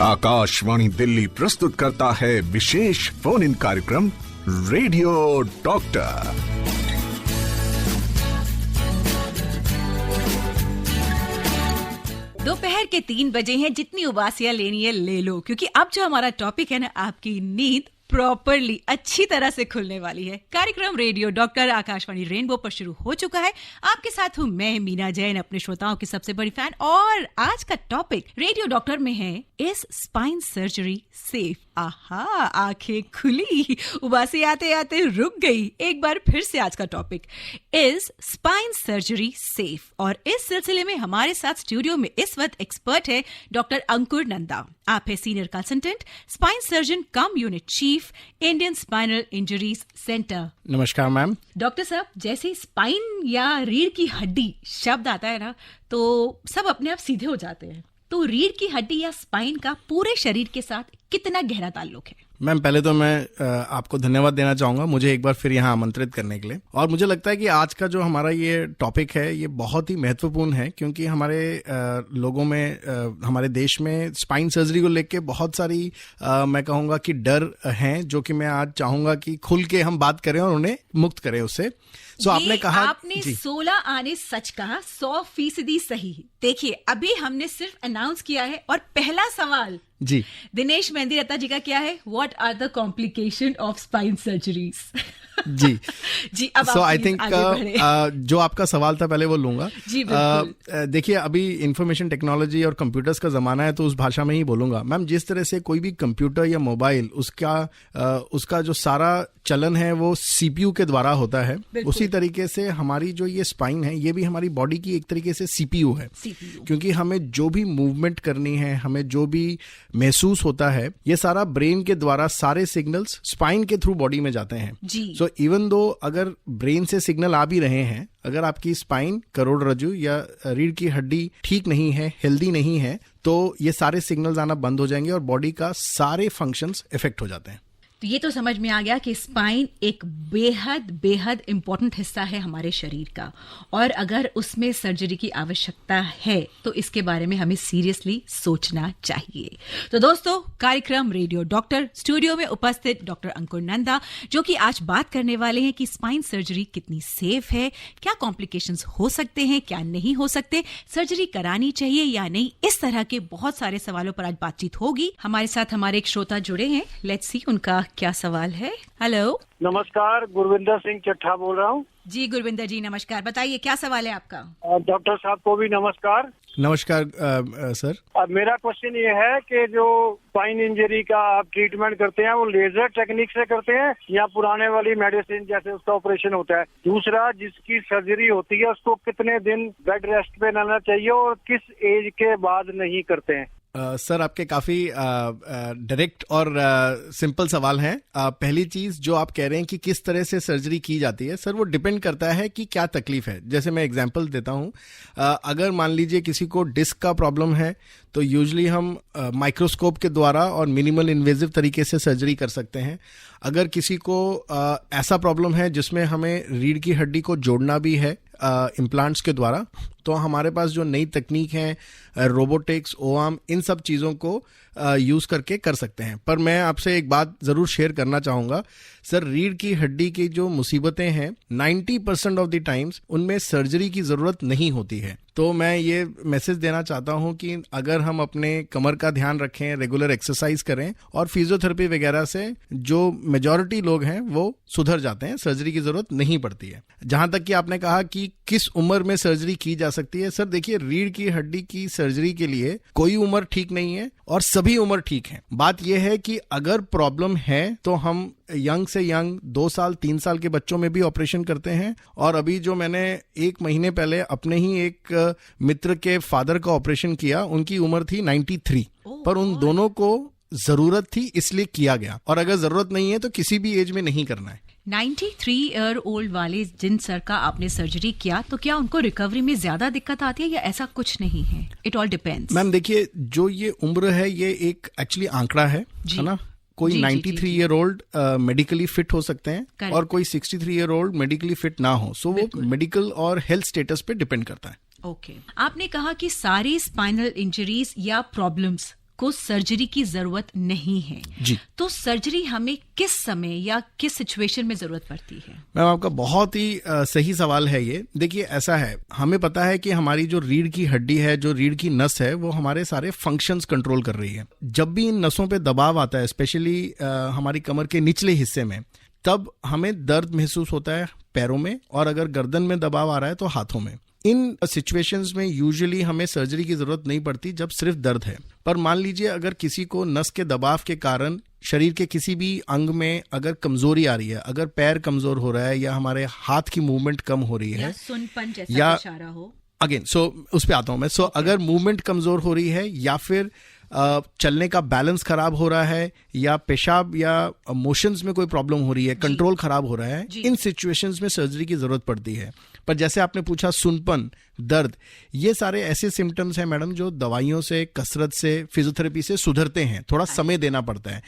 आकाशवाणी दिल्ली प्रस्तुत करता है विशेष फोन इन कार्यक्रम रेडियो डॉक्टर। दोपहर के 3 बजे हैं। जितनी उबासियां लेनी है ले लो, क्योंकि अब जो हमारा टॉपिक है ना, आपकी नींद प्रॉपरली अच्छी तरह से खुलने वाली है। कार्यक्रम रेडियो डॉक्टर आकाशवाणी रेनबो पर शुरू हो चुका है। आपके साथ हूँ मैं मीना जैन, अपने श्रोताओं की सबसे बड़ी फैन। और आज का टॉपिक रेडियो डॉक्टर में है, इज स्पाइन सर्जरी सेफ? आहा, आंखें खुली, उबासी आते आते रुक गई। एक बार फिर से आज का topic, is spine surgery safe? और इस सिलसिले में हमारे साथ स्टूडियो में इस वक्त एक्सपर्ट है डॉक्टर अंकुर नंदा। आप है senior consultant, spine surgeon cum unit chief, Indian spinal injuries centre. नमस्कार मैम। डॉक्टर साहब, जैसे स्पाइन या रीढ़ की हड्डी शब्द आता है ना, तो सब अपने आप सीधे हो जाते हैं। तो रीढ़ की हड्डी या स्पाइन का पूरे शरीर के साथ कितना गहरा ताल्लुक है? मैम, पहले तो मैं आपको धन्यवाद देना चाहूँगा मुझे एक बार फिर यहाँ आमंत्रित करने के लिए। और मुझे लगता है कि आज का जो हमारा ये टॉपिक है ये बहुत ही महत्वपूर्ण है, क्योंकि हमारे लोगों में, हमारे देश में स्पाइन सर्जरी को लेके बहुत सारी मैं कहूँगा कि डर हैं, जो कि मैं आज चाहूँगा कि खुल के हम बात करें और उन्हें मुक्त करें उससे। आपने 16 आने सच कहा, 100% सही। देखिए, अभी हमने सिर्फ अनाउंस किया है और पहला सवाल जी दिनेश मेहंदी रत्ता जी का क्या है? What are the complication of spine surgeries? जी जी, अब सो आई थिंक जो आपका सवाल था पहले वो लूंगा। जी बिल्कुल। देखिए, अभी इंफॉर्मेशन टेक्नोलॉजी और कंप्यूटर्स का जमाना है, तो उस भाषा में ही बोलूंगा। मैम, जिस तरह से कोई भी कंप्यूटर या मोबाइल, उसका जो सारा चलन है वो सीपीयू के द्वारा होता है, उसी तरीके से हमारी जो ये स्पाइन है ये भी हमारी बॉडी की एक तरीके से सीपीयू है। क्योंकि हमें जो भी मूवमेंट करनी है, हमें जो भी महसूस होता है, ये सारा ब्रेन के द्वारा सारे सिग्नल्स स्पाइन के थ्रू बॉडी में जाते हैं। सो इवन दो अगर ब्रेन से सिग्नल आ भी रहे हैं, अगर आपकी स्पाइन, करोड़रज्जु या रीढ़ की हड्डी ठीक नहीं है, हेल्दी नहीं है, तो ये सारे सिग्नल्स आना बंद हो जाएंगे और बॉडी का सारे फंक्शंस इफेक्ट हो जाते हैं। तो ये तो समझ में आ गया कि स्पाइन एक बेहद बेहद इंपॉर्टेंट हिस्सा है हमारे शरीर का, और अगर उसमें सर्जरी की आवश्यकता है तो इसके बारे में हमें सीरियसली सोचना चाहिए। तो दोस्तों, कार्यक्रम रेडियो डॉक्टर, स्टूडियो में उपस्थित डॉक्टर अंकुर नंदा, जो कि आज बात करने वाले हैं कि स्पाइन सर्जरी कितनी सेफ है, क्या कॉम्प्लिकेशंस हो सकते हैं, क्या नहीं हो सकते, सर्जरी करानी चाहिए या नहीं। इस तरह के बहुत सारे सवालों पर आज बातचीत होगी। हमारे साथ हमारे एक श्रोता जुड़े हैं, लेट्स सी उनका क्या सवाल है। हेलो, नमस्कार, गुरविंदर सिंह चट्ठा बोल रहा हूँ। जी गुरविंदर जी, नमस्कार। बताइए क्या सवाल है आपका? डॉक्टर साहब को भी नमस्कार। नमस्कार सर। अब मेरा क्वेश्चन ये है कि जो स्पाइन इंजरी का आप ट्रीटमेंट करते हैं वो लेजर टेक्निक से करते हैं या पुराने वाली मेडिसिन जैसे उसका ऑपरेशन होता है? दूसरा, जिसकी सर्जरी होती है उसको कितने दिन बेड रेस्ट पे रहना चाहिए और किस एज के बाद नहीं करते हैं? सर, आपके काफ़ी डायरेक्ट और सिंपल सवाल हैं। पहली चीज़ जो आप कह रहे हैं कि किस तरह से सर्जरी की जाती है, सर वो डिपेंड करता है कि क्या तकलीफ है। जैसे मैं एग्जांपल देता हूँ, अगर मान लीजिए किसी को डिस्क का प्रॉब्लम है, तो यूजुअली हम माइक्रोस्कोप के द्वारा और मिनिमल इन्वेजिव तरीके से सर्जरी कर सकते हैं। अगर किसी को ऐसा प्रॉब्लम है जिसमें हमें रीढ़ की हड्डी को जोड़ना भी है इम्प्लांट्स के द्वारा, तो हमारे पास जो नई तकनीक है, रोबोटिक्स, ओआर्म, इन सब चीज़ों को यूज़ करके कर सकते हैं। पर मैं आपसे एक बात ज़रूर शेयर करना चाहूँगा सर, रीढ़ की हड्डी की जो मुसीबतें हैं 90% ऑफ द टाइम्स उनमें सर्जरी की ज़रूरत नहीं होती है। तो मैं ये मैसेज देना चाहता हूँ कि अगर हम अपने कमर का ध्यान रखें, रेगुलर एक्सरसाइज करें और फिजियोथेरेपी वगैरह से जो मेजॉरिटी लोग हैं वो सुधर जाते हैं, सर्जरी की ज़रूरत नहीं पड़ती है। जहाँ तक कि आपने कहा कि किस उम्र में सर्जरी की जा सकती है, सर देखिए, रीढ़ की हड्डी की सर्जरी के लिए कोई उम्र ठीक नहीं है और सभी उम्र ठीक है। बात यह है कि अगर प्रॉब्लम है तो हम यंग से यंग 2 साल 3 साल के बच्चों में भी ऑपरेशन करते हैं। और अभी जो मैंने 1 महीने पहले अपने ही एक मित्र के फादर का ऑपरेशन किया, उनकी उम्र थी 93, पर उन दोनों को जरूरत थी इसलिए किया गया, और अगर जरूरत नहीं है तो किसी भी एज में नहीं करना है। 93 ईयर ओल्ड वाले जिन सर का आपने सर्जरी किया, तो क्या उनको रिकवरी में ज्यादा दिक्कत आती है या ऐसा कुछ नहीं है? It all depends. मैम देखिए, जो ये उम्र है ये एक एक्चुअली आंकड़ा है ना। कोई 93 ईयर ओल्ड मेडिकली फिट हो सकते हैं और कोई 63 ईयर ओल्ड मेडिकली फिट ना हो। सो वो मेडिकल और हेल्थ स्टेटस पे डिपेंड करता है। ओके, आपने कहा कि सारी स्पाइनल इंजरीज या प्रॉब्लम्स को सर्जरी की जरूरत नहीं है, जी, तो सर्जरी हमें किस समय या किस सिचुएशन में जरूरत पड़ती है? मैम आपका बहुत ही सही सवाल है ये। देखिए ऐसा है, हमें पता है कि हमारी जो रीढ़ की हड्डी है, जो रीढ़ की नस है, वो हमारे सारे फंक्शंस कंट्रोल कर रही है। जब भी इन नसों पे दबाव आता है, स्पेशली हमारी कमर के निचले हिस्से में, तब हमें दर्द महसूस होता है पैरों में, और अगर गर्दन में दबाव आ रहा है तो हाथों में। इन सिचुएशंस में यूजुअली हमें सर्जरी की जरूरत नहीं पड़ती जब सिर्फ दर्द है। पर मान लीजिए अगर किसी को नस के दबाव के कारण शरीर के किसी भी अंग में अगर कमजोरी आ रही है, अगर पैर कमजोर हो रहा है या हमारे हाथ की मूवमेंट कम हो रही है, या सुनपन जैसा या इशारा हो, अगेन उस पे आता हूं मैं। अगर मूवमेंट कमजोर हो रही है, या फिर चलने का बैलेंस खराब हो रहा है, या पेशाब या मोशंस में कोई प्रॉब्लम हो रही है, कंट्रोल खराब हो रहा है, इन सिचुएशंस में सर्जरी की जरूरत पड़ती है। पर जैसे आपने पूछा सुनपन, दर्द, ये सारे ऐसे सिम्टम्स हैं मैडम जो दवाइयों से, कसरत से, फिजियोथेरेपी से सुधरते हैं। थोड़ा समय देना पड़ता है,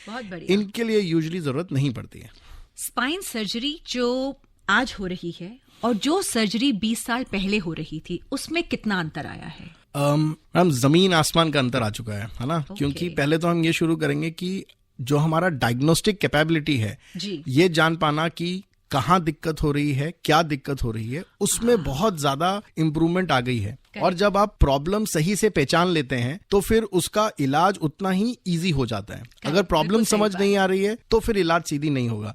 इनके लिए यूजुअली जरूरत नहीं पड़ती है। स्पाइन सर्जरी जो आज हो रही है और जो सर्जरी 20 साल पहले हो रही थी, उसमें कितना अंतर आया है? मैम जमीन आसमान का अंतर आ चुका है ना? क्योंकि पहले तो हम ये शुरू करेंगे कि जो हमारा डायग्नोस्टिक कैपेबिलिटी है, ये जान पाना कि कहाँ दिक्कत हो रही है, क्या दिक्कत हो रही है, उसमें बहुत ज्यादा इम्प्रूवमेंट आ गई है। और जब आप प्रॉब्लम सही से पहचान लेते हैं तो फिर उसका इलाज उतना ही इजी हो जाता है। अगर प्रॉब्लम समझ नहीं आ रही है तो फिर इलाज सीधी नहीं होगा।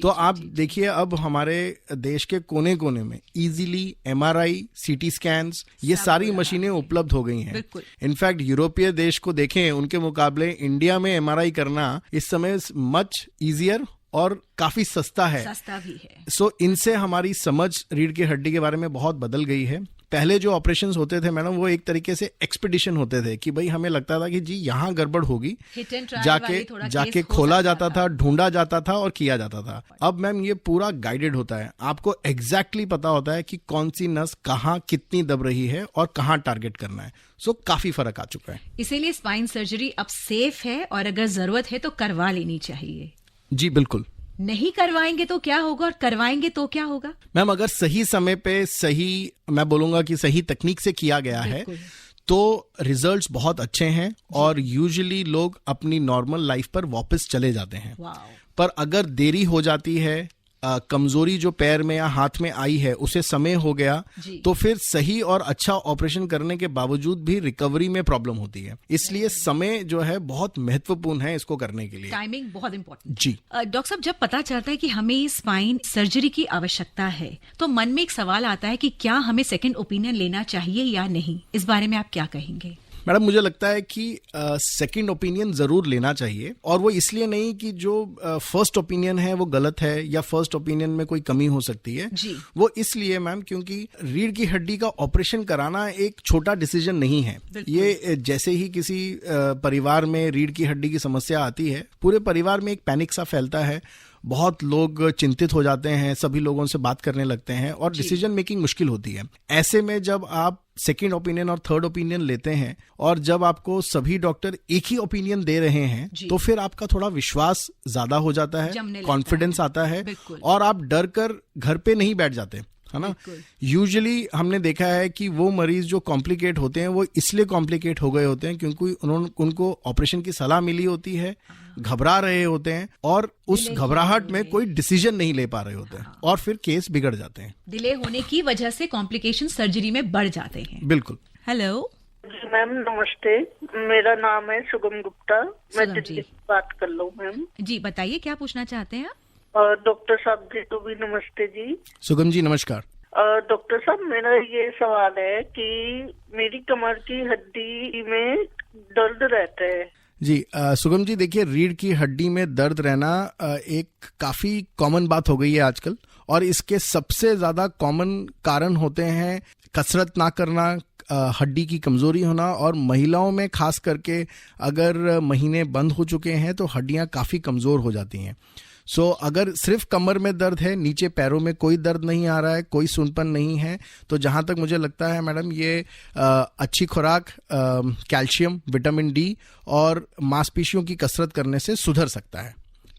तो आप देखिए अब हमारे देश के कोने कोने में इजीली MRI, CT स्कैन्स, ये सारी मशीनें उपलब्ध हो गई हैं। इनफैक्ट यूरोपीय देश को देखें, उनके मुकाबले इंडिया में MRI करना इस समय मच इजियर और काफी सस्ता है। भी है। इनसे हमारी समझ रीढ़ की हड्डी के बारे में बहुत बदल गई है। पहले जो ऑपरेशंस होते थे मैडम, वो एक तरीके से एक्सपेडिशन होते थे कि भाई हमें लगता था कि जी यहाँ गड़बड़ होगी, जाके खोला जाता था, ढूंढा जाता था और किया जाता था। अब मैम ये पूरा गाइडेड होता है, आपको एग्जैक्टली पता होता है कि कौन सी नस कहाँ कितनी दब रही है और कहाँ टारगेट करना है। काफी फर्क आ चुका है। इसीलिए स्पाइन सर्जरी अब सेफ है और अगर जरूरत है तो करवा लेनी चाहिए। जी बिल्कुल। नहीं करवाएंगे तो क्या होगा और करवाएंगे तो क्या होगा? मैम अगर सही समय पे, सही, मैं बोलूंगा कि सही तकनीक से किया गया है तो रिजल्ट्स बहुत अच्छे हैं और यूजुअली लोग अपनी नॉर्मल लाइफ पर वापस चले जाते हैं। पर अगर देरी हो जाती है, कमजोरी जो पैर में या हाथ में आई है उसे समय हो गया, तो फिर सही और अच्छा ऑपरेशन करने के बावजूद भी रिकवरी में प्रॉब्लम होती है। इसलिए समय जो है बहुत महत्वपूर्ण है इसको करने के लिए। टाइमिंग बहुत इंपॉर्टेंट। जी डॉक्टर साहब, जब पता चलता है कि हमें स्पाइन सर्जरी की आवश्यकता है तो मन में एक सवाल आता है कि क्या हमें सेकंड ओपिनियन लेना चाहिए या नहीं? इस बारे में आप क्या कहेंगे? मैडम मुझे लगता है कि सेकंड ओपिनियन जरूर लेना चाहिए, और वो इसलिए नहीं कि जो फर्स्ट ओपिनियन है वो गलत है या फर्स्ट ओपिनियन में कोई कमी हो सकती है। वो इसलिए मैम क्योंकि रीढ़ की हड्डी का ऑपरेशन कराना एक छोटा डिसीजन नहीं है। ये जैसे ही किसी परिवार में रीढ़ की हड्डी की समस्या आती है, पूरे परिवार में एक पैनिक सा फैलता है, बहुत लोग चिंतित हो जाते हैं, सभी लोगों से बात करने लगते हैं और डिसीजन मेकिंग मुश्किल होती है। ऐसे में जब आप सेकंड ओपिनियन और थर्ड ओपिनियन लेते हैं और जब आपको सभी डॉक्टर एक ही ओपिनियन दे रहे हैं, तो फिर आपका थोड़ा विश्वास ज्यादा हो जाता है, कॉन्फिडेंस आता है और आप डर कर घर पे नहीं बैठ जाते, है ना। यूजुअली हमने देखा है कि वो मरीज जो कॉम्प्लिकेट होते हैं वो इसलिए कॉम्प्लिकेट हो गए होते हैं क्योंकि उनको ऑपरेशन की सलाह मिली होती है, घबरा रहे होते हैं और उस घबराहट में कोई डिसीजन नहीं ले पा रहे होते हैं और फिर केस बिगड़ जाते हैं। डिले होने की वजह से कॉम्प्लिकेशन सर्जरी में बढ़ जाते हैं। बिल्कुल। हेलो मैम, नमस्ते। मेरा नाम है सुगम गुप्ता, मैं दिल्ली से बात कर लूँ मैम। जी बताइए, क्या पूछना चाहते हैं आप? डॉक्टर साहब जी को भी नमस्ते जी। सुगम जी नमस्कार। डॉक्टर साहब, मेरा ये सवाल है कि मेरी कमर की हड्डी में दर्द रहता है। जी सुगम जी, देखिए रीढ़ की हड्डी में दर्द रहना एक काफी कॉमन बात हो गई है आजकल, और इसके सबसे ज्यादा कॉमन कारण होते हैं कसरत ना करना, हड्डी की कमजोरी होना, और महिलाओं में खास करके अगर महीने बंद हो चुके हैं तो हड्डियां काफी कमजोर हो जाती हैं। अगर सिर्फ कमर में दर्द है, नीचे पैरों में कोई दर्द नहीं आ रहा है, कोई सूनपन नहीं है, तो जहां तक मुझे लगता है मैडम ये अच्छी खुराक, कैल्शियम, विटामिन डी और मांसपेशियों की कसरत करने से सुधर सकता है।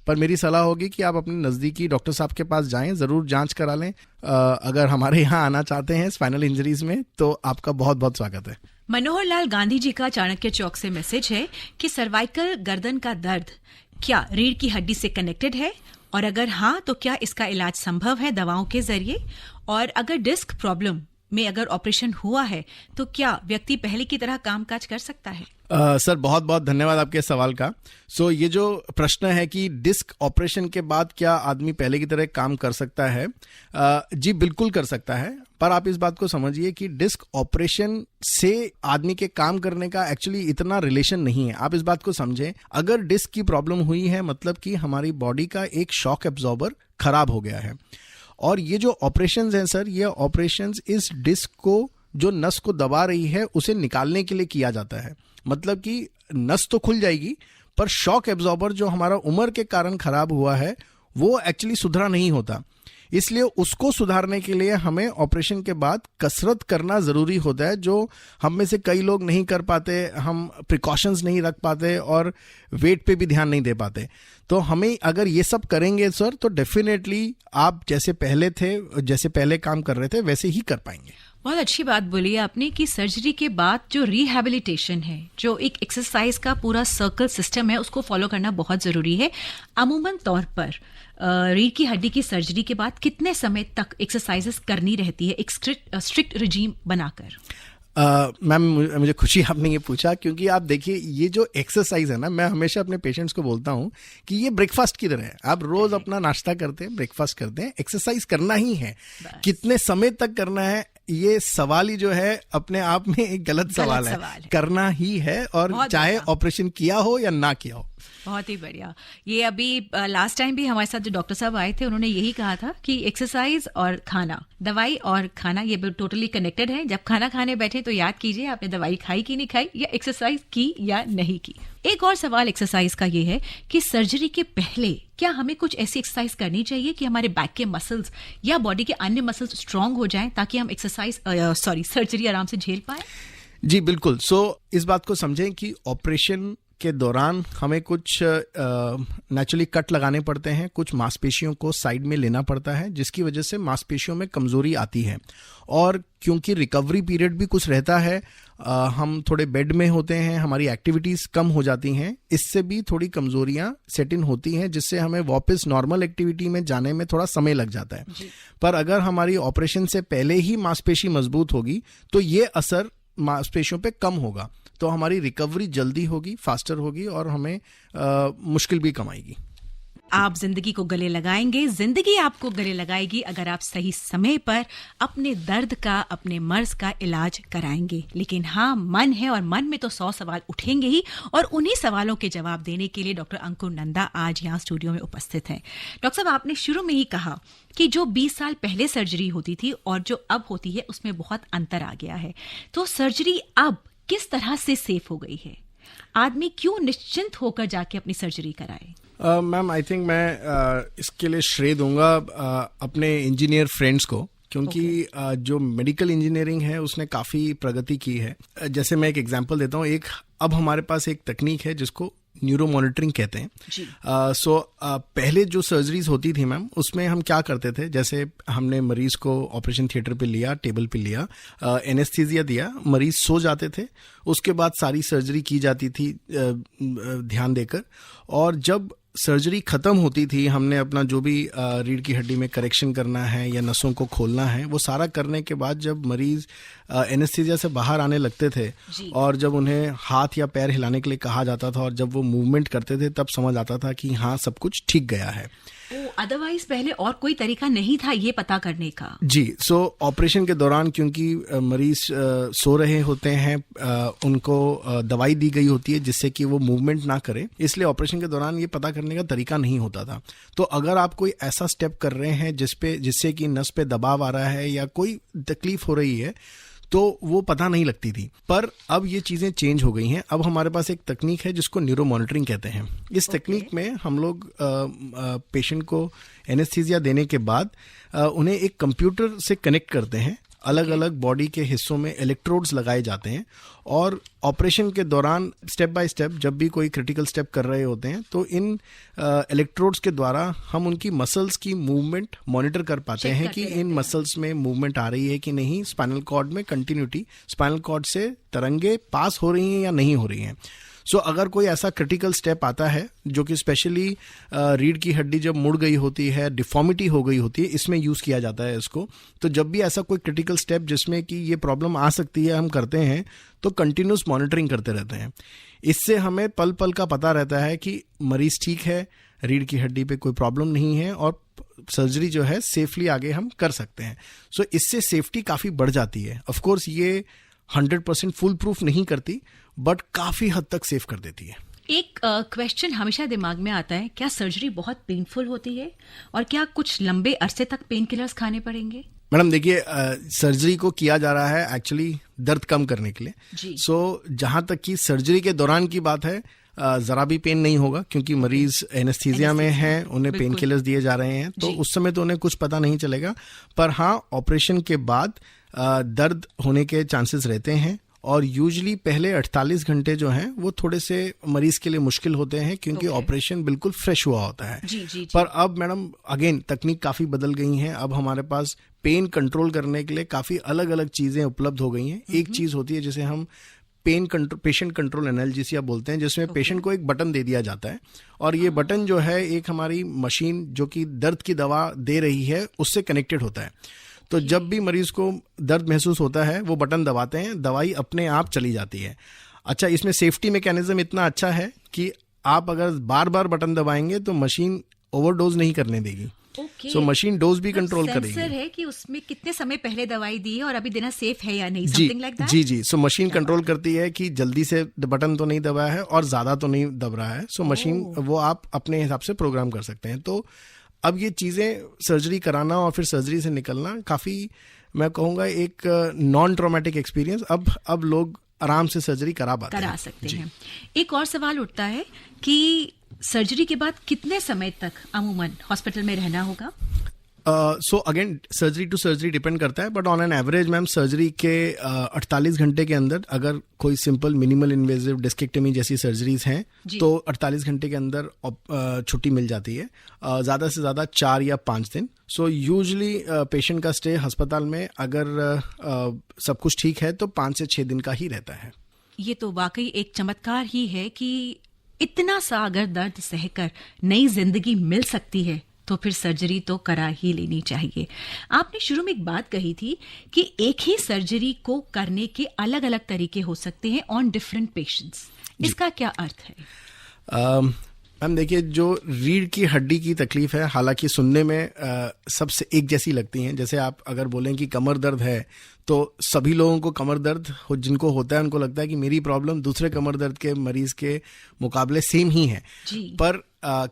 पर मेरी सलाह होगी कि आप अपने नज़दीकी डॉक्टर साहब के पास जाएं, ज़रूर जांच करा लें। अगर हमारे यहाँ आना चाहते हैं स्पाइनल इंजरीज में तो आपका बहुत बहुत स्वागत है। मनोहर लाल गांधी जी का चाणक्य चौक से मैसेज है कि सर्वाइकल गर्दन का दर्द क्या रीढ़ की हड्डी से कनेक्टेड है, और अगर हाँ तो क्या इसका इलाज संभव है दवाओं के जरिए, और अगर डिस्क प्रॉब्लम में अगर ऑपरेशन हुआ है तो क्या व्यक्ति पहले की तरह कामकाज कर सकता है? सर बहुत बहुत धन्यवाद आपके सवाल का। ये जो प्रश्न है कि डिस्क ऑपरेशन के बाद क्या आदमी पहले की तरह काम कर सकता है, जी बिल्कुल कर सकता है। पर आप इस बात को समझिए कि डिस्क ऑपरेशन से आदमी के काम करने का एक्चुअली इतना रिलेशन नहीं है। आप इस बात को समझें, अगर डिस्क की प्रॉब्लम हुई है मतलब कि हमारी बॉडी का एक शॉक एब्जॉर्बर खराब हो गया है। और ये जो ऑपरेशंस हैं सर, ये ऑपरेशंस इस डिस्क को जो नस को दबा रही है उसे निकालने के लिए किया जाता है। मतलब कि नस तो खुल जाएगी पर शॉक एब्जॉर्बर जो हमारा उम्र के कारण खराब हुआ है वो एक्चुअली सुधरा नहीं होता। इसलिए उसको सुधारने के लिए हमें ऑपरेशन के बाद कसरत करना जरूरी होता है, जो हम में से कई लोग नहीं कर पाते। हम प्रिकॉशंस नहीं रख पाते और वेट पे भी ध्यान नहीं दे पाते। तो हमें अगर ये सब करेंगे सर तो डेफिनेटली आप जैसे पहले थे, जैसे पहले काम कर रहे थे वैसे ही कर पाएंगे। बहुत अच्छी बात बोली आपने कि सर्जरी के बाद जो रिहैबिलिटेशन है, जो एक एक्सरसाइज का पूरा सर्कल सिस्टम है, उसको फॉलो करना बहुत जरूरी है। अमूमन तौर पर रीढ़ की हड्डी की सर्जरी के बाद कितने समय तक एक्सरसाइजेस करनी रहती है एक स्ट्रिक्ट रिजीम बनाकर? मैम मुझे खुशी आपने ये पूछा, क्योंकि आप देखिए ये जो एक्सरसाइज है ना, मैं हमेशा अपने पेशेंट्स को बोलता हूँ कि ये ब्रेकफास्ट की तरह है। आप रोज अपना नाश्ता करते हैं, ब्रेकफास्ट करते हैं, एक्सरसाइज करना ही है। कितने समय तक करना है ये सवाल ही जो है अपने आप में एक गलत सवाल है। करना ही है, और चाहे ऑपरेशन किया हो या ना किया हो। बहुत ही बढ़िया। ये अभी लास्ट टाइम भी हमारे साथ जो डॉक्टर साहब आए थे उन्होंने यही कहा था कि एक्सरसाइज और खाना, दवाई और खाना ये टोटली कनेक्टेड है। जब खाना खाने बैठे तो याद कीजिए आपने दवाई खाई कि नहीं खाई, या एक्सरसाइज की या नहीं की। एक और सवाल एक्सरसाइज का ये है कि सर्जरी के पहले क्या हमें कुछ ऐसी एक्सरसाइज करनी चाहिए कि हमारे बैक के मसल्स या बॉडी के अन्य मसल्स स्ट्रांग हो जाएं ताकि हम सर्जरी आराम से झेल पाए? जी बिल्कुल। इस बात को समझें कि ऑपरेशन के दौरान हमें कुछ नेचुरली कट लगाने पड़ते हैं, कुछ मांसपेशियों को साइड में लेना पड़ता है जिसकी वजह से मांसपेशियों में कमजोरी आती है। और क्योंकि रिकवरी पीरियड भी कुछ रहता है, हम थोड़े बेड में होते हैं, हमारी एक्टिविटीज कम हो जाती हैं, इससे भी थोड़ी कमजोरियां सेट इन होती हैं जिससे हमें वापस नॉर्मल एक्टिविटी में जाने में थोड़ा समय लग जाता है। पर अगर हमारी ऑपरेशन से पहले ही मांसपेशी मजबूत होगी तो ये असर मांसपेशियों पे कम होगा, तो हमारी रिकवरी जल्दी होगी, फास्टर होगी और हमें मुश्किल भी कम आएगी। आप जिंदगी को गले लगाएंगे, जिंदगी आपको गले लगाएगी अगर आप सही समय पर अपने दर्द का, अपने मर्ज का इलाज कराएंगे। लेकिन हाँ, मन है और मन में तो 100 सवाल उठेंगे ही, और उन्हीं सवालों के जवाब देने के लिए डॉक्टर अंकुर नंदा आज यहाँ स्टूडियो में उपस्थित हैं। डॉक्टर साहब, आपने शुरू में ही कहा कि जो 20 साल पहले सर्जरी होती थी और जो अब होती है उसमें बहुत अंतर आ गया है। तो सर्जरी अब किस तरह से सेफ हो गई है? आदमी क्यों निश्चिंत होकर जाके अपनी सर्जरी कराए? मैम आई थिंक मैं इसके लिए श्रेय दूंगा अपने इंजीनियर फ्रेंड्स को, क्योंकि जो मेडिकल इंजीनियरिंग है उसने काफ़ी प्रगति की है। जैसे मैं एक एग्जांपल देता हूँ, अब हमारे पास एक तकनीक है जिसको न्यूरो मॉनिटरिंग कहते हैं। पहले जो सर्जरीज होती थी मैम, उसमें हम क्या करते थे, जैसे हमने मरीज को ऑपरेशन थिएटर पे लिया, टेबल पे लिया, एनेस्थीसिया दिया, मरीज सो जाते थे, उसके बाद सारी सर्जरी की जाती थी ध्यान देकर। और जब सर्जरी खत्म होती थी, हमने अपना जो भी रीढ़ की हड्डी में करेक्शन करना है या नसों को खोलना है, वो सारा करने के बाद जब मरीज एनेस्थीसिया से बाहर आने लगते थे और जब उन्हें हाथ या पैर हिलाने के लिए कहा जाता था और जब वो मूवमेंट करते थे, तब समझ आता था कि हाँ सब कुछ ठीक गया है। अदरवाइज पहले और कोई तरीका नहीं था ये पता करने का? जी। ऑपरेशन के दौरान क्योंकि मरीज सो रहे होते हैं, उनको दवाई दी गई होती है जिससे कि वो मूवमेंट ना करे, इसलिए ऑपरेशन के दौरान ये पता करने का तरीका नहीं होता था। तो अगर आप कोई ऐसा स्टेप कर रहे हैं जिससे कि नस पे दबाव आ रहा है या कोई तकलीफ हो रही है, तो वो पता नहीं लगती थी। पर अब ये चीज़ें चेंज हो गई हैं। अब हमारे पास एक तकनीक है जिसको न्यूरो मॉनिटरिंग कहते हैं। इस तकनीक में हम लोग पेशेंट को एनेस्थीसिया देने के बाद उन्हें एक कंप्यूटर से कनेक्ट करते हैं अलग अलग बॉडी के हिस्सों में इलेक्ट्रोड्स लगाए जाते हैं और ऑपरेशन के दौरान स्टेप बाय स्टेप जब भी कोई क्रिटिकल स्टेप कर रहे होते हैं तो इन इलेक्ट्रोड्स के द्वारा हम उनकी मसल्स की मूवमेंट मॉनिटर कर पाते हैं कि इन मसल्स में मूवमेंट आ रही है कि नहीं, स्पाइनल कॉर्ड में कंटिन्यूटी, स्पाइनल कॉर्ड से तरंगे पास हो रही हैं या नहीं हो रही हैं। सो अगर कोई ऐसा क्रिटिकल स्टेप आता है जो कि स्पेशली रीढ़ की हड्डी जब मुड़ गई होती है, डिफॉर्मिटी हो गई होती है, इसमें यूज़ किया जाता है इसको। तो जब भी ऐसा कोई क्रिटिकल स्टेप जिसमें कि ये प्रॉब्लम आ सकती है हम करते हैं तो कंटिन्यूस मॉनिटरिंग करते रहते हैं। इससे हमें पल पल का पता रहता है कि मरीज ठीक है, रीढ़ की हड्डी पे कोई प्रॉब्लम नहीं है और सर्जरी जो है सेफली आगे हम कर सकते हैं। सो इससे सेफ्टी काफ़ी बढ़ जाती है। ऑफ कोर्स ये 100% फुल प्रूफ नहीं करती बट काफी हद तक सेव कर देती है। एक क्वेश्चन हमेशा दिमाग में आता है, क्या सर्जरी बहुत पेनफुल होती है और क्या कुछ लंबे अरसे तक पेन किलर्स खाने पड़ेंगे? मैडम देखिए, सर्जरी को किया जा रहा है एक्चुअली दर्द कम करने के लिए। सो जहां तक कि सर्जरी के दौरान की बात है, जरा भी पेन नहीं होगा क्योंकि मरीज एनेस्थीसिया में हैं, उन्हें पेन किलर्स दिए जा रहे हैं, तो उस समय तो उन्हें कुछ पता नहीं चलेगा। पर हाँ, ऑपरेशन के बाद दर्द होने के चांसेस रहते हैं और यूजुअली पहले 48 घंटे जो हैं वो थोड़े से मरीज के लिए मुश्किल होते हैं क्योंकि ऑपरेशन बिल्कुल फ्रेश हुआ होता है। जी। पर अब मैडम अगेन तकनीक काफ़ी बदल गई हैं। अब हमारे पास पेन कंट्रोल करने के लिए काफ़ी अलग अलग चीज़ें उपलब्ध हो गई हैं। एक चीज़ होती है जिसे हम पेशेंट कंट्रोल एनाल्जेसिया बोलते हैं, जिसमें पेशेंट को एक बटन दे दिया जाता है और ये बटन जो है एक हमारी मशीन जो कि दर्द की दवा दे रही है उससे कनेक्टेड होता है। तो जब भी मरीज को दर्द महसूस होता है वो बटन दबाते हैं, दवाई अपने आप चली जाती है। अच्छा, इसमें सेफ्टी मैकेनिज्म इतना अच्छा है कि आप अगर बार बार बटन दबाएंगे तो मशीन ओवरडोज नहीं करने देगी। सो मशीन डोज भी कंट्रोल करेगी। सेंसर है कि उसमें कितने समय पहले दवाई दी है और अभी देना सेफ है या नहीं, समथिंग लाइक दैट। जी। सो मशीन कंट्रोल करती है कि जल्दी से बटन तो नहीं दबाया है और ज्यादा तो नहीं दब रहा है। सो मशीन वो आप अपने हिसाब से प्रोग्राम कर सकते हैं। तो अब ये चीज़ें सर्जरी कराना और फिर सर्जरी से निकलना काफ़ी, मैं कहूँगा, एक नॉन ट्रॉमेटिक एक्सपीरियंस। अब लोग आराम से सर्जरी करा सकते हैं। एक और सवाल उठता है कि सर्जरी के बाद कितने समय तक अमूमन हॉस्पिटल में रहना होगा? So again surgery to surgery depend करता है but on an average ma'am surgery के 48 घंटे के अंदर अगर कोई सिंपल मिनिमल इन्वेजिव डिस्केक्टमी जैसी सर्जरीज हैं तो 48 घंटे के अंदर छुट्टी मिल जाती है, ज़्यादा से ज़्यादा 4 या 5 दिन। सो यूजुअली पेशेंट का स्टे अस्पताल में अगर सब कुछ ठीक है तो 5 से 6 दिन का ही रहता है। ये तो वाकई एक चमत्कार ही है कि इतना सा अगर दर्द सहकर नई जिंदगी मिल सकती है तो फिर सर्जरी तो करा ही लेनी चाहिए। आपने शुरू में एक बात कही थी कि एक ही सर्जरी को करने के अलग अलग तरीके हो सकते हैं ऑन डिफरेंट पेशेंट्स। इसका क्या अर्थ है? मैम देखिए, जो रीढ़ की हड्डी की तकलीफ है हालांकि सुनने में सबसे एक जैसी लगती हैं। जैसे आप अगर बोलें कि कमर दर्द है तो सभी लोगों को कमर दर्द जिनको होता है उनको लगता है कि मेरी प्रॉब्लम दूसरे कमर दर्द के मरीज के मुकाबले सेम ही है। पर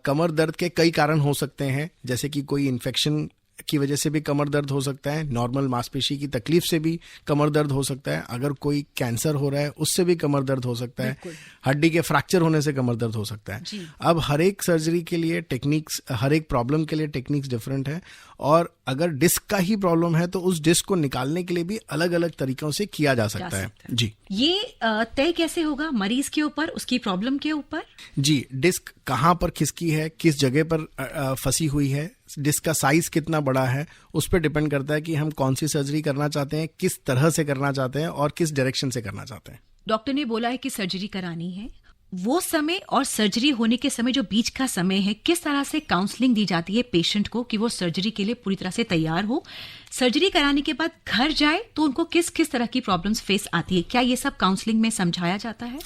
कमर दर्द के कई कारण हो सकते हैं, जैसे कि कोई इन्फेक्शन की वजह से भी कमर दर्द हो सकता है, नॉर्मल मांसपेशी की तकलीफ से भी कमर दर्द हो सकता है, अगर कोई कैंसर हो रहा है उससे भी कमर दर्द हो सकता है, हड्डी के फ्रैक्चर होने से कमर दर्द हो सकता है। अब हर एक सर्जरी के लिए टेक्निक्स, हर एक प्रॉब्लम के लिए टेक्निक्स डिफरेंट है और अगर डिस्क का ही प्रॉब्लम है तो उस डिस्क को निकालने के लिए भी अलग अलग तरीकों से किया जा सकता है। जी, ये तय कैसे होगा? मरीज के ऊपर, उसकी प्रॉब्लम के ऊपर? जी, डिस्क कहाँ पर खिसकी है, किस जगह पर फंसी हुई है, डिस्क का साइज कितना बड़ा है, उस पर डिपेंड करता है कि हम कौन सी सर्जरी करना चाहते हैं, किस तरह से करना चाहते हैं और किस डायरेक्शन से करना चाहते हैं। डॉक्टर ने बोला है कि सर्जरी करानी है, वो समय और सर्जरी होने के समय जो बीच का समय है, किस तरह से काउंसलिंग दी जाती है पेशेंट को कि वो सर्जरी के लिए पूरी तरह से तैयार हो? सर्जरी कराने के बाद घर जाए तो उनको किस किस तरह की प्रॉब्लम्स फेस आती है, क्या ये सब काउंसलिंग में समझाया जाता है?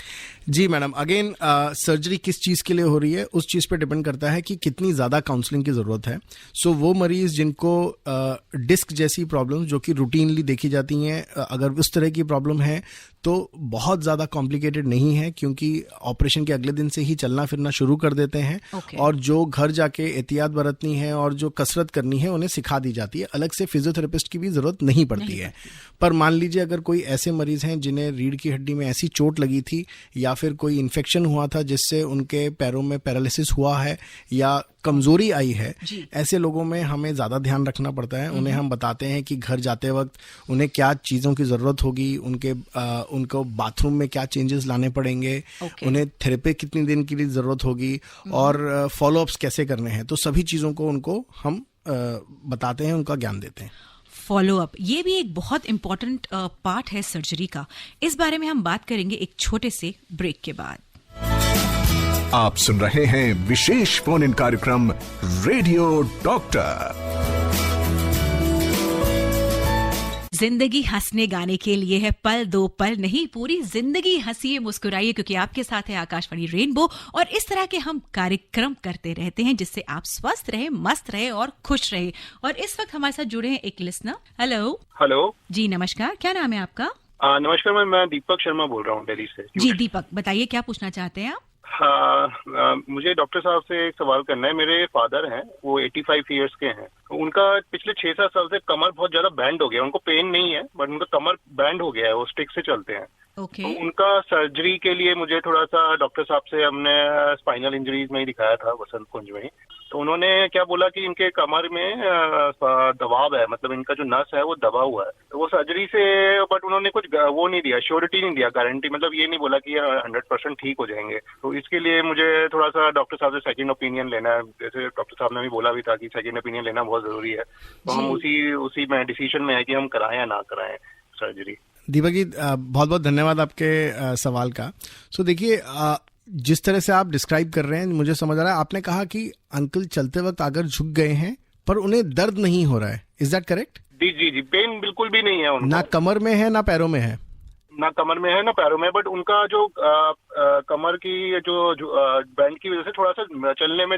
जी मैडम, अगेन सर्जरी किस चीज के लिए हो रही है उस चीज पे डिपेंड करता है कि कितनी ज्यादा काउंसलिंग की जरूरत है। सो वो मरीज जिनको डिस्क जैसी प्रॉब्लम जो कि रूटीनली देखी जाती हैं, अगर उस तरह की प्रॉब्लम है तो बहुत ज़्यादा कॉम्प्लिकेटेड नहीं है क्योंकि ऑपरेशन के अगले दिन से ही चलना फिरना शुरू कर देते हैं। और जो घर जाके एहतियात बरतनी है और जो कसरत करनी है उन्हें सिखा दी जाती है। अलग से फिजियोथेरेपी फिजियोथेरेपिस्ट की भी जरूरत नहीं पड़ती है। पर मान लीजिए अगर कोई ऐसे मरीज हैं जिन्हें रीढ़ की हड्डी में ऐसी चोट लगी थी या फिर कोई इन्फेक्शन हुआ था जिससे उनके पैरों में पैरालिसिस हुआ है या कमजोरी आई है, ऐसे लोगों में हमें ज़्यादा ध्यान रखना पड़ता है। उन्हें हम बताते हैं कि घर जाते वक्त उन्हें क्या चीज़ों की ज़रूरत होगी, उनको बाथरूम में क्या चेंजेस लाने पड़ेंगे, उन्हें थेरेपी कितनी दिन के लिए ज़रूरत होगी और फॉलोअप्स कैसे करने हैं। तो सभी चीज़ों को उनको हम बताते हैं, उनका ज्ञान देते हैं। फॉलोअप ये भी एक बहुत इंपॉर्टेंट पार्ट है सर्जरी का। इस बारे में हम बात करेंगे एक छोटे से ब्रेक के बाद। आप सुन रहे हैं विशेष फोन इन कार्यक्रम रेडियो डॉक्टर। जिंदगी हंसने गाने के लिए है, पल दो पल नहीं पूरी जिंदगी हंसिए मुस्कुराइए, क्योंकि आपके साथ है आकाशवाणी रेनबो और इस तरह के हम कार्यक्रम करते रहते हैं जिससे आप स्वस्थ रहे, मस्त रहे और खुश रहे। और इस वक्त हमारे साथ जुड़े हैं एक लिसनर। हेलो जी, नमस्कार, क्या नाम है आपका? नमस्कार, मैं दीपक शर्मा बोल रहा हूँ दिल्ली से। जी दीपक, बताइए क्या पूछना चाहते हैं आप? मुझे डॉक्टर साहब से एक सवाल करना है। मेरे फादर हैं, वो 85 इयर्स के हैं। उनका पिछले 6-7 साल से कमर बहुत ज्यादा बैंड हो गया। उनको पेन नहीं है बट उनका कमर बैंड हो गया है, वो स्टिक से चलते हैं। Okay. तो उनका सर्जरी के लिए मुझे थोड़ा सा डॉक्टर साहब से हमने स्पाइनल इंजरीज में ही दिखाया था, वसंत कुंज में ही। तो उन्होंने क्या बोला कि इनके कमर में दबाव है, मतलब इनका जो नस है वो दबा हुआ है। तो वो सर्जरी से, बट उन्होंने कुछ वो नहीं दिया, श्योरिटी नहीं दिया, गारंटी, मतलब ये नहीं बोला कि 100% ठीक हो जाएंगे। तो इसके लिए मुझे थोड़ा सा डॉक्टर साहब से सेकंड ओपिनियन लेना है। जैसे डॉक्टर साहब ने भी बोला भी था कि सेकंड ओपिनियन लेना बहुत जरूरी है। तो हम उसी में डिसीजन में है कि हम कराएं या ना कराएं सर्जरी। दीपक जी, बहुत बहुत धन्यवाद आपके सवाल का। सो देखिए, जिस तरह से आप डिस्क्राइब कर रहे हैं मुझे समझ आ रहा है। आपने कहा कि अंकल चलते वक्त अगर झुक गए हैं पर उन्हें दर्द नहीं हो रहा है, इज दैट करेक्ट? जी, पेन बिल्कुल भी नहीं है उनको। ना कमर में है ना पैरों में है? ना कमर में है ना पैरों में, बट उनका जो कमर की जो बैंड की वजह से थोड़ा सा चलने में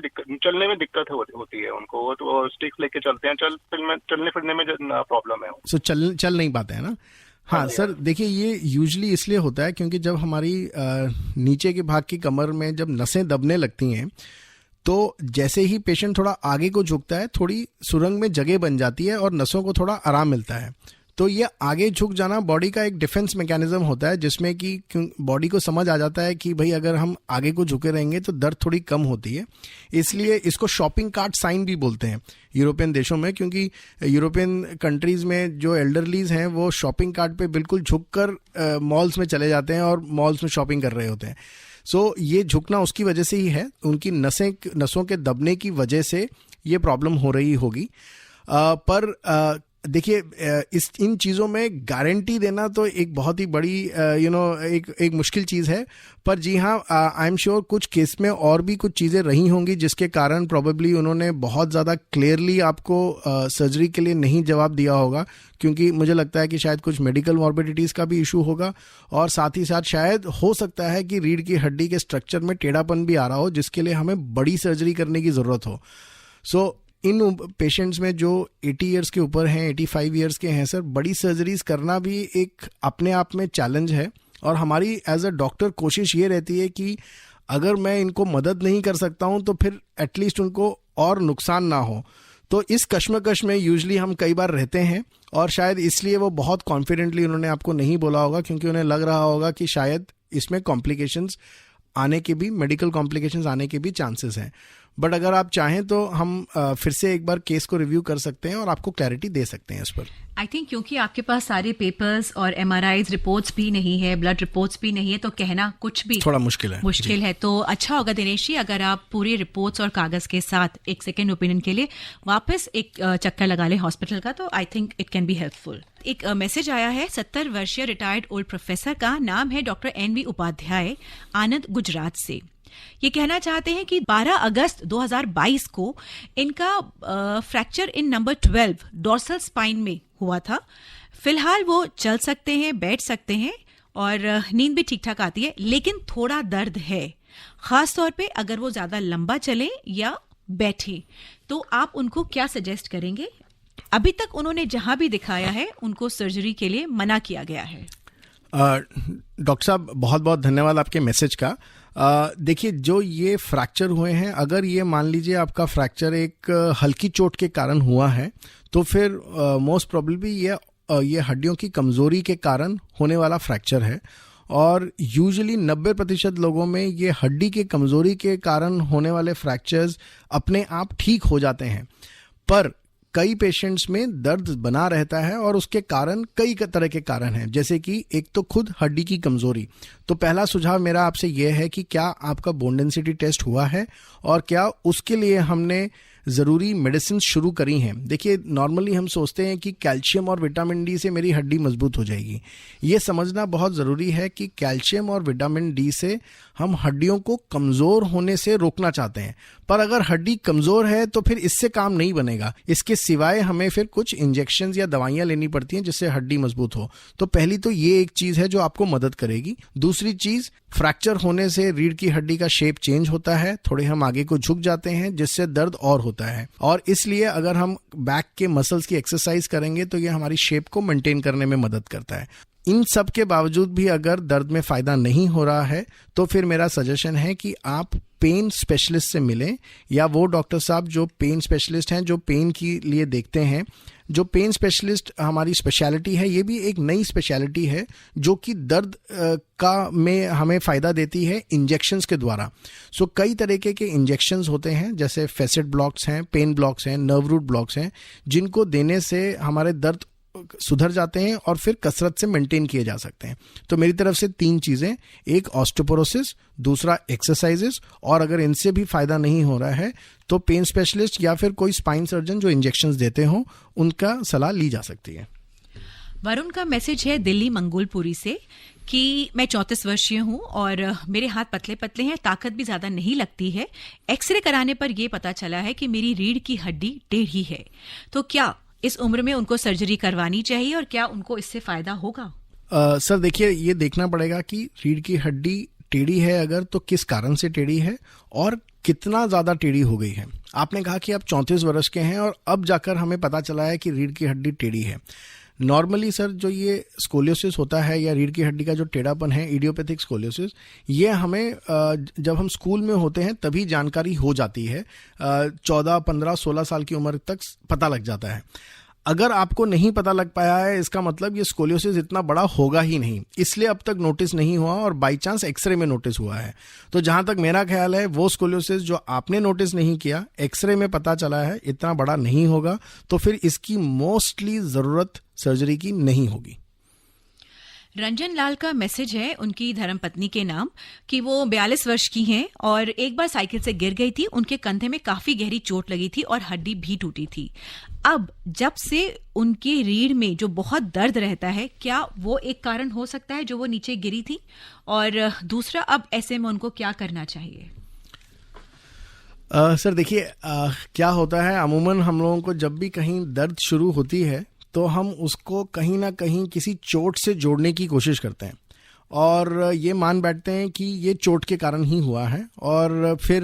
दिक्कत होती है उनको। तो स्टिक्स लेके चलते हैं, चलने फिरने में प्रॉब्लम है। सो चल नहीं पाते हैं ना? हाँ सर, देखिए ये यूजुअली इसलिए होता है क्योंकि जब हमारी नीचे के भाग की कमर में जब नसें दबने लगती हैं तो जैसे ही पेशेंट थोड़ा आगे को झुकता है, थोड़ी सुरंग में जगह बन जाती है और नसों को थोड़ा आराम मिलता है। तो ये आगे झुक जाना बॉडी का एक डिफेंस मैकेनिज्म होता है जिसमें कि बॉडी को समझ आ जाता है कि भाई अगर हम आगे को झुके रहेंगे तो दर्द थोड़ी कम होती है। इसलिए इसको शॉपिंग कार्ट साइन भी बोलते हैं यूरोपियन देशों में, क्योंकि यूरोपियन कंट्रीज में जो एल्डरलीज हैं वो शॉपिंग कार्ट पे बिल्कुल झुककर मॉल्स में चले जाते हैं और मॉल्स में शॉपिंग कर रहे होते हैं। सो ये झुकना उसकी वजह से ही है, उनकी नसों के दबने की वजह से ये प्रॉब्लम हो रही होगी। पर देखिए, इन चीज़ों में गारंटी देना तो एक बहुत ही बड़ी एक मुश्किल चीज़ है। पर जी हाँ, आई एम श्योर कुछ केस में और भी कुछ चीज़ें रही होंगी जिसके कारण प्रोबेबली उन्होंने बहुत ज़्यादा क्लियरली आपको सर्जरी के लिए नहीं जवाब दिया होगा, क्योंकि मुझे लगता है कि शायद कुछ मेडिकल मॉर्बिडिटीज़ का भी इशू होगा और साथ ही साथ शायद हो सकता है कि रीढ़ की हड्डी के स्ट्रक्चर में टेढ़ापन भी आ रहा हो जिसके लिए हमें बड़ी सर्जरी करने की ज़रूरत हो। सो इन पेशेंट्स में जो 80 इयर्स के ऊपर हैं, 85 इयर्स के हैं सर, बड़ी सर्जरीज करना भी एक अपने आप में चैलेंज है। और हमारी एज अ डॉक्टर कोशिश ये रहती है कि अगर मैं इनको मदद नहीं कर सकता हूं तो फिर एटलीस्ट उनको और नुकसान ना हो। तो इस कश्मकश में यूजुअली हम कई बार रहते हैं और शायद इसलिए वो बहुत कॉन्फिडेंटली उन्होंने आपको नहीं बोला होगा, क्योंकि उन्हें लग रहा होगा कि शायद इसमें कॉम्प्लिकेशंस आने के भी, मेडिकल कॉम्प्लिकेशंस आने के भी चांसेस हैं। बट अगर आप चाहें तो हम फिर से एक बार केस को रिव्यू कर सकते हैं और आपको क्लैरिटी दे सकते हैं इस पर। आई थिंक क्योंकि आपके पास सारे पेपर्स और MRIs रिपोर्ट्स भी नहीं है, ब्लड रिपोर्ट्स भी नहीं है, तो कहना कुछ भी थोड़ा मुश्किल है। तो अच्छा होगा दिनेश जी अगर आप पूरी रिपोर्ट्स और कागज के साथ एक सेकेंड ओपिनियन के लिए वापस एक चक्कर लगा लें हॉस्पिटल का, तो I think it can be helpful. एक मैसेज आया है 70 वर्षीय रिटायर्ड ओल्ड प्रोफेसर का, नाम है डॉक्टर NV उपाध्याय, आनंद, गुजरात से। ये कहना चाहते हैं कि 12 अगस्त 2022 को इनका फ्रैक्चर इन नंबर 12 डोर्सल स्पाइन में हुआ था। फिलहाल वो चल सकते हैं, बैठ सकते हैं और नींद भी ठीक ठाक आती है, लेकिन थोड़ा दर्द है, खास तौर पे अगर वो ज्यादा लंबा चले या बैठे। तो आप उनको क्या सजेस्ट करेंगे? अभी तक उन्होंने जहां भी दिखाया है उनको सर्जरी के लिए मना किया गया है। डॉक्टर साहब बहुत बहुत धन्यवाद आपके मैसेज का। देखिए, जो ये फ्रैक्चर हुए हैं, अगर ये मान लीजिए आपका फ्रैक्चर एक हल्की चोट के कारण हुआ है तो फिर मोस्ट प्रोबेबली ये हड्डियों की कमजोरी के कारण होने वाला फ्रैक्चर है। और यूजुअली 90% लोगों में ये हड्डी की कमजोरी के कारण होने वाले फ्रैक्चर्स अपने आप ठीक हो जाते हैं, पर कई पेशेंट्स में दर्द बना रहता है और उसके कारण कई तरह के कारण हैं, जैसे कि एक तो खुद हड्डी की कमजोरी। तो पहला सुझाव मेरा आपसे यह है कि क्या आपका बोन डेंसिटी टेस्ट हुआ है और क्या उसके लिए हमने ज़रूरी मेडिसिन शुरू करी हैं। देखिए, नॉर्मली हम सोचते हैं कि कैल्शियम और विटामिन डी से मेरी हड्डी मजबूत हो जाएगी। ये समझना बहुत ज़रूरी है कि कैल्शियम और विटामिन डी से हम हड्डियों को कमज़ोर होने से रोकना चाहते हैं, पर अगर हड्डी कमज़ोर है तो फिर इससे काम नहीं बनेगा। इसके सिवाय हमें फिर कुछ इंजेक्शन या दवाइयाँ लेनी पड़ती हैं जिससे हड्डी मजबूत हो। तो पहली तो ये एक चीज़ है जो आपको मदद करेगी। दूसरी चीज़, फ्रैक्चर होने से रीढ़ की हड्डी का शेप चेंज होता है, थोड़े हम आगे को झुक जाते हैं जिससे दर्द और होता है, और इसलिए अगर हम बैक के मसल्स की एक्सरसाइज करेंगे तो ये हमारी शेप को मेंटेन करने में मदद करता है। इन सब के बावजूद भी अगर दर्द में फ़ायदा नहीं हो रहा है तो फिर मेरा सजेशन है कि आप पेन स्पेशलिस्ट से मिलें, या वो डॉक्टर साहब जो पेन स्पेशलिस्ट हैं, जो पेन के लिए देखते हैं। जो पेन स्पेशलिस्ट हमारी स्पेशलिटी है, ये भी एक नई स्पेशलिटी है जो कि दर्द का में हमें फ़ायदा देती है इंजेक्शंस के द्वारा। सो कई तरीके के इंजेक्शंस होते हैं, जैसे फेसेट ब्लॉक्स हैं, पेन ब्लॉक्स हैं, नर्व रूट ब्लॉक्स हैं, जिनको देने से हमारे दर्द सुधर जाते हैं और फिर कसरत से मेंटेन किए जा सकते हैं। तो मेरी तरफ से 3 चीज़ें, एक ऑस्टियोपोरोसिस, दूसरा एक्सरसाइजेस, और अगर इनसे भी फ़ायदा नहीं हो रहा है तो पेन स्पेशलिस्ट या फिर कोई स्पाइन सर्जन जो इंजेक्शंस देते हों उनका सलाह ली जा सकती है। वरुण का मैसेज है दिल्ली मंगोलपुरी से कि मैं 34 वर्षीय हूँ और मेरे हाथ पतले पतले हैं, ताकत भी ज़्यादा नहीं लगती है। एक्सरे कराने पर यह पता चला है कि मेरी रीढ़ की हड्डी टेढ़ी है, तो क्या इस उम्र में उनको सर्जरी करवानी चाहिए और क्या उनको इससे फायदा होगा? सर देखिए, ये देखना पड़ेगा कि रीढ़ की हड्डी टेढ़ी है अगर तो किस कारण से टेढ़ी है और कितना ज़्यादा टेढ़ी हो गई है। आपने कहा कि आप 34 वर्ष के हैं और अब जाकर हमें पता चला है कि रीढ़ की हड्डी टेढ़ी है। नॉर्मली सर जो ये स्कोलियोसिस होता है या रीढ़ की हड्डी का जो टेढ़ापन है, इडियोपैथिक स्कोलियोसिस, ये हमें जब हम स्कूल में होते हैं तभी जानकारी हो जाती है। 14, 15, 16 साल की उम्र तक पता लग जाता है। अगर आपको नहीं पता लग पाया है, इसका मतलब ये स्कोलियोसिस इतना बड़ा होगा ही नहीं, इसलिए अब तक नोटिस नहीं हुआ और बाई चांस एक्सरे में नोटिस हुआ है। तो जहां तक मेरा ख्याल है, वो स्कोलियोसिस जो आपने नोटिस नहीं किया, एक्सरे में पता चला है इतना बड़ा नहीं होगा, तो फिर इसकी मोस्टली ज़रूरत सर्जरी की नहीं होगी। रंजन लाल का मैसेज है उनकी धर्मपत्नी के नाम कि वो 42 वर्ष की हैं और एक बार साइकिल से गिर गई थी, उनके कंधे में काफी गहरी चोट लगी थी और हड्डी भी टूटी थी। अब जब से उनकी रीढ़ में जो बहुत दर्द रहता है, क्या वो एक कारण हो सकता है जो वो नीचे गिरी थी? और दूसरा, अब ऐसे में उनको क्या करना चाहिए? सर देखिए, क्या होता है, अमूमन हम लोगों को जब भी कहीं दर्द शुरू होती है तो हम उसको कहीं ना कहीं किसी चोट से जोड़ने की कोशिश करते हैं और ये मान बैठते हैं कि ये चोट के कारण ही हुआ है, और फिर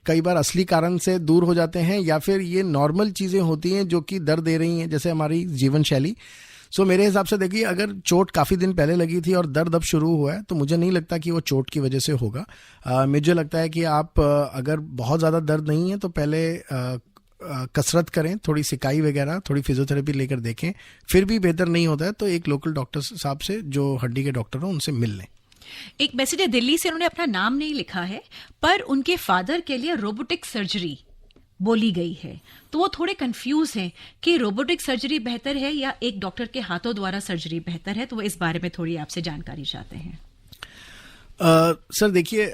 कई बार असली कारण से दूर हो जाते हैं, या फिर ये नॉर्मल चीज़ें होती हैं जो कि दर्द दे रही हैं, जैसे हमारी जीवन शैली। सो मेरे हिसाब से देखिए, अगर चोट काफ़ी दिन पहले लगी थी और दर्द अब शुरू हुआ है तो मुझे नहीं लगता कि वो चोट की वजह से होगा। मुझे लगता है कि आप अगर बहुत ज़्यादा दर्द नहीं है तो पहले कसरत करें, थोड़ी सिकाई वगैरह, थोड़ी फिजियोथेरेपी लेकर देखें। फिर भी बेहतर नहीं होता है तो एक लोकल डॉक्टर साहब से, जो हड्डी के डॉक्टर हो, उनसे मिल लें। एक मैसेज है दिल्ली से, उन्होंने अपना नाम नहीं लिखा है, पर उनके फादर के लिए रोबोटिक सर्जरी बोली गई है, तो वो थोड़े कंफ्यूज हैं कि रोबोटिक सर्जरी बेहतर है या एक डॉक्टर के हाथों द्वारा सर्जरी बेहतर है, तो वो इस बारे में थोड़ी आपसे जानकारी चाहते हैं। सर देखिए,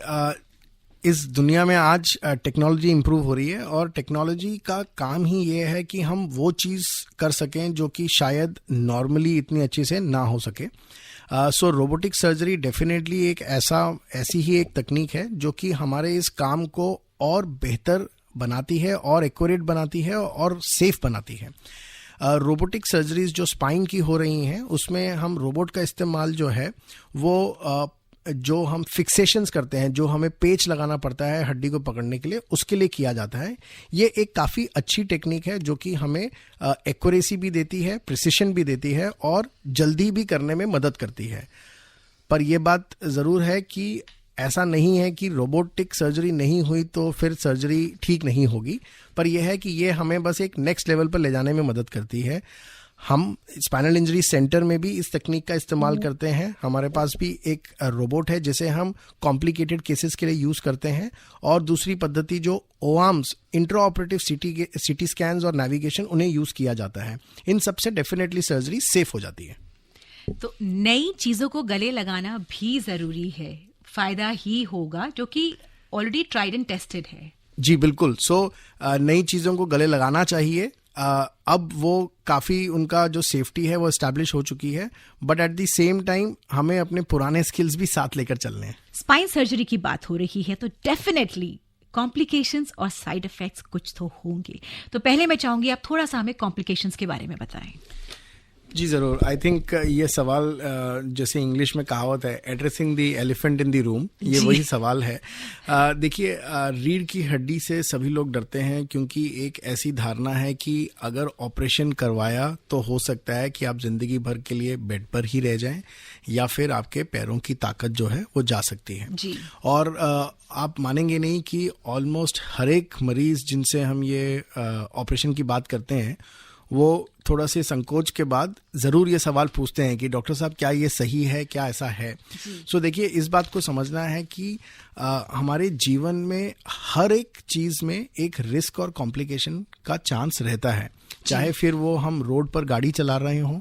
इस दुनिया में आज टेक्नोलॉजी इम्प्रूव हो रही है और टेक्नोलॉजी का काम ही ये है कि हम वो चीज़ कर सकें जो कि शायद नॉर्मली इतनी अच्छी से ना हो सके। सो रोबोटिक सर्जरी डेफिनेटली एक ऐसी ही एक तकनीक है जो कि हमारे इस काम को और बेहतर बनाती है और एक्यूरेट बनाती है और सेफ बनाती है। रोबोटिक सर्जरीज जो स्पाइन की हो रही हैं उसमें हम रोबोट का इस्तेमाल जो है वो जो हम फिक्सेशंस करते हैं, जो हमें पेच लगाना पड़ता है हड्डी को पकड़ने के लिए, उसके लिए किया जाता है। ये एक काफ़ी अच्छी टेक्निक है जो कि हमें एक्यूरेसी भी देती है, प्रिसिशन भी देती है और जल्दी भी करने में मदद करती है। पर यह बात ज़रूर है कि ऐसा नहीं है कि रोबोटिक सर्जरी नहीं हुई तो फिर सर्जरी ठीक नहीं होगी, पर यह है कि ये हमें बस एक नेक्स्ट लेवल पर ले जाने में मदद करती है। हम स्पाइनल इंजरी सेंटर में भी इस तकनीक का इस्तेमाल करते हैं। हमारे पास भी एक रोबोट है जिसे हम कॉम्प्लिकेटेड केसेस के लिए यूज करते हैं, और दूसरी पद्धति जो ओआर्म्स, इंट्रा ऑपरेटिव सीटी स्कैन्स और नेविगेशन, उन्हें यूज किया जाता है। इन सबसे डेफिनेटली सर्जरी सेफ हो जाती है। तो नई चीजों को गले लगाना भी जरूरी है, फायदा ही होगा, जो कि ऑलरेडी ट्राइड एंड टेस्टेड है। जी बिल्कुल। नई चीजों को गले लगाना चाहिए। अब वो काफी, उनका जो सेफ्टी है वो एस्टैब्लिश हो चुकी है, but at the same time हमें अपने पुराने स्किल्स भी साथ लेकर चलने हैं। स्पाइन सर्जरी की बात हो रही है तो डेफिनेटली कॉम्प्लिकेशंस और साइड इफेक्ट्स कुछ तो होंगे। तो पहले मैं चाहूंगी आप थोड़ा सा हमें कॉम्प्लिकेशंस के बारे में बताएं। जी ज़रूर। आई थिंक ये सवाल, जैसे इंग्लिश में कहावत है, addressing the elephant in the room, ये वही सवाल है। देखिए, रीढ़ की हड्डी से सभी लोग डरते हैं क्योंकि एक ऐसी धारणा है कि अगर ऑपरेशन करवाया तो हो सकता है कि आप जिंदगी भर के लिए बेड पर ही रह जाएं, या फिर आपके पैरों की ताकत जो है वो जा सकती है। जी। और आप मानेंगे नहीं कि ऑलमोस्ट हर एक मरीज जिनसे हम ये ऑपरेशन की बात करते हैं, वो थोड़ा से संकोच के बाद जरूर ये सवाल पूछते हैं कि डॉक्टर साहब क्या ये सही है, क्या ऐसा है। सो देखिए, इस बात को समझना है कि हमारे जीवन में हर एक चीज में एक रिस्क और कॉम्प्लिकेशन का चांस रहता है, चाहे फिर वो हम रोड पर गाड़ी चला रहे हों,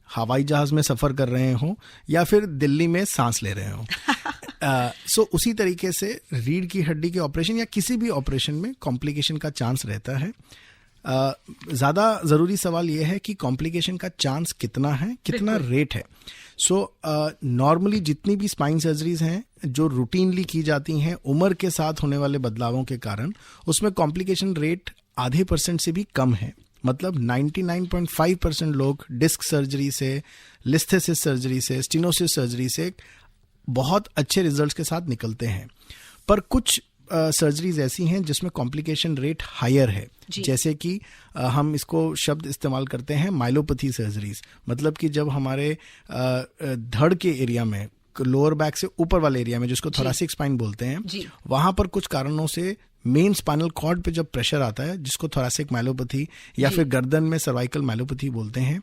हवाई जहाज में सफर कर रहे हों, या फिर दिल्ली में सांस ले रहे हों। सो उसी तरीके से रीढ़ की हड्डी के ऑपरेशन या किसी भी ऑपरेशन में कॉम्प्लिकेशन का चांस रहता है। ज़्यादा ज़रूरी सवाल यह है कि कॉम्प्लिकेशन का चांस कितना है, कितना रेट है। नॉर्मली जितनी भी स्पाइन सर्जरीज हैं जो रूटीनली की जाती हैं उम्र के साथ होने वाले बदलावों के कारण, उसमें कॉम्प्लिकेशन रेट आधे % से भी कम है। मतलब 99.5% लोग डिस्क सर्जरी से, लिस्थेसिस सर्जरी से, स्टेनोसिस सर्जरी से बहुत अच्छे रिजल्ट्स के साथ निकलते हैं। पर कुछ सर्जरीज ऐसी हैं जिसमें कॉम्प्लिकेशन रेट हायर है, जैसे कि हम इसको शब्द इस्तेमाल करते हैं माइलोपैथी सर्जरीज। मतलब कि जब हमारे धड़ के एरिया में, लोअर बैक से ऊपर वाले एरिया में, जिसको थोरैसिक स्पाइन बोलते हैं, वहां पर कुछ कारणों से मेन स्पाइनल कॉर्ड पे जब प्रेशर आता है, जिसको थोरैसिक माइलोपैथी या फिर गर्दन में सर्वाइकल माइलोपैथी बोलते हैं,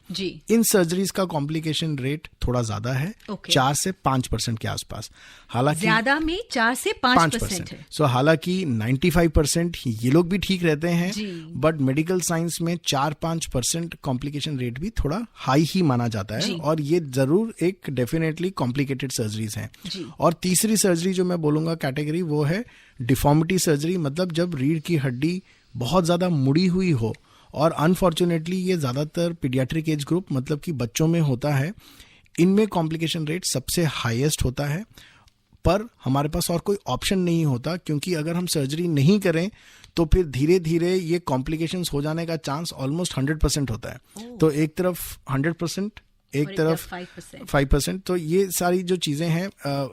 इन सर्जरीज का कॉम्प्लिकेशन रेट थोड़ा ज्यादा है, 4 से 5% के आसपास। हालांकि ज्यादा में 4 से 5% है। हालांकि 95% ये लोग भी ठीक रहते हैं, बट मेडिकल साइंस में 4-5% कॉम्प्लिकेशन रेट भी थोड़ा हाई ही माना जाता है, और ये जरूर एक डेफिनेटली कॉम्प्लिकेटेड सर्जरीज हैं। और तीसरी सर्जरी जो मैं बोलूंगा कैटेगरी, वो है डिफॉर्मिटी सर्जरी। मतलब जब रीढ़ की हड्डी बहुत ज्यादा मुड़ी हुई हो, और अनफॉर्चुनेटली ये ज्यादातर पीडियाट्रिक एज ग्रुप, मतलब कि बच्चों में होता है, इनमें कॉम्प्लिकेशन रेट सबसे हाईएस्ट होता है। पर हमारे पास और कोई ऑप्शन नहीं होता, क्योंकि अगर हम सर्जरी नहीं करें तो फिर धीरे धीरे ये कॉम्प्लिकेशंस हो जाने का चांस ऑलमोस्ट 100% होता है। तो एक तरफ 100%, एक तरफ 5%। तो ये सारी जो चीज़ें हैं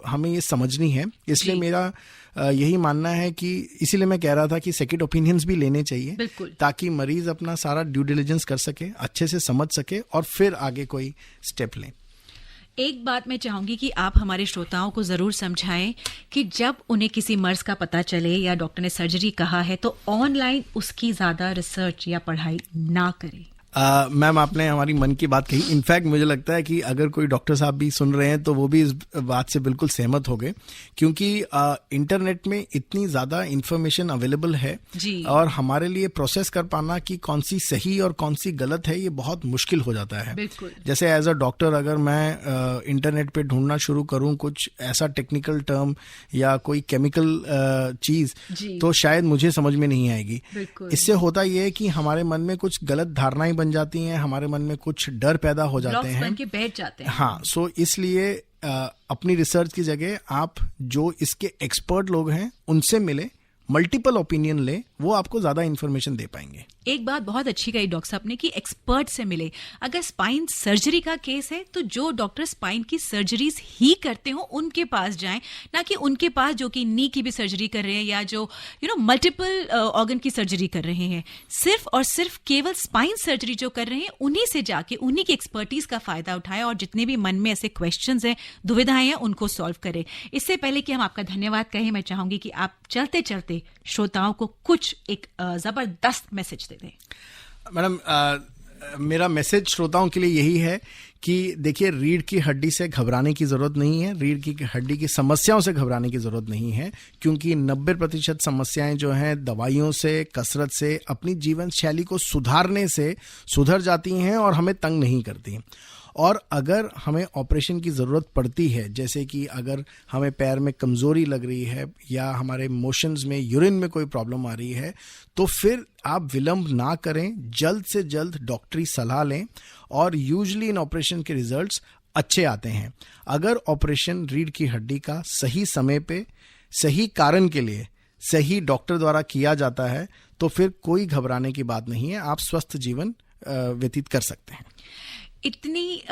हमें ये समझनी है। इसलिए मेरा यही मानना है कि, इसीलिए मैं कह रहा था कि सेकंड ओपिनियंस भी लेने चाहिए, ताकि मरीज अपना सारा ड्यू डिलिजेंस कर सके, अच्छे से समझ सके, और फिर आगे कोई स्टेप लें। एक बात मैं चाहूंगी कि आप हमारे श्रोताओं को जरूर समझाएं कि जब उन्हें किसी मर्ज का पता चले या डॉक्टर ने सर्जरी कहा है, तो ऑनलाइन उसकी ज्यादा रिसर्च या पढ़ाई ना करें। मैम, आपने हमारी मन की बात कही। इनफैक्ट मुझे लगता है कि अगर कोई डॉक्टर साहब भी सुन रहे हैं तो वो भी इस बात से बिल्कुल सहमत हो गए, क्योंकि इंटरनेट में इतनी ज़्यादा इंफॉर्मेशन अवेलेबल है, और हमारे लिए प्रोसेस कर पाना कि कौन सी सही और कौन सी गलत है, ये बहुत मुश्किल हो जाता है। जैसे एज अ डॉक्टर अगर मैं इंटरनेट पे ढूंढना शुरू करूँ कुछ ऐसा टेक्निकल टर्म या कोई केमिकल चीज़, तो शायद मुझे समझ में नहीं आएगी। इससे होता ये है कि हमारे मन में कुछ गलत धारणाएं बन जाती हैं, हमारे मन में कुछ डर पैदा हो जाते हैं, बन के बैठ जाते हैं। हाँ, सो इसलिए अपनी रिसर्च की जगह आप जो इसके एक्सपर्ट लोग हैं उनसे मिले, मल्टीपल ओपिनियन ले, वो आपको ज्यादा इन्फॉर्मेशन दे पाएंगे। एक बात बहुत अच्छी कही डॉक्टर साहब ने कि एक्सपर्ट से मिले। अगर स्पाइन सर्जरी का केस है तो जो डॉक्टर स्पाइन की सर्जरीज ही करते हो उनके पास जाएं, ना कि उनके पास जो कि नी की भी सर्जरी कर रहे हैं या जो मल्टीपल ऑर्गन की सर्जरी कर रहे हैं। सिर्फ और सिर्फ केवल स्पाइन सर्जरी जो कर रहे हैं उन्हीं से जाके उन्हीं की एक्सपर्टीज का फायदा उठाएं और जितने भी मन में ऐसे क्वेश्चंस हैं, दुविधाएं हैं, उनको सॉल्व करें। इससे पहले कि हम आपका धन्यवाद कहें, मैं चाहूंगी कि आप चलते चलते श्रोताओं को कुछ एक जबरदस्त मैसेज दे दें। मैडम, मेरा मैसेज श्रोताओं के लिए यही है कि देखिए, रीढ़ की हड्डी से घबराने की जरूरत नहीं है, रीढ़ की हड्डी की समस्याओं से घबराने की जरूरत नहीं है, क्योंकि 90% समस्याएं जो हैं दवाइयों से, कसरत से, अपनी जीवन शैली को सुधारने से सुधर जाती हैं और हमें तंग नहीं करती। और अगर हमें ऑपरेशन की ज़रूरत पड़ती है, जैसे कि अगर हमें पैर में कमज़ोरी लग रही है या हमारे मोशंस में, यूरिन में कोई प्रॉब्लम आ रही है, तो फिर आप विलंब ना करें, जल्द से जल्द डॉक्टरी सलाह लें। और यूजुअली इन ऑपरेशन के रिजल्ट्स अच्छे आते हैं। अगर ऑपरेशन रीढ़ की हड्डी का सही समय पे, सही कारण के लिए, सही डॉक्टर द्वारा किया जाता है तो फिर कोई घबराने की बात नहीं है, आप स्वस्थ जीवन व्यतीत कर सकते हैं। इतनी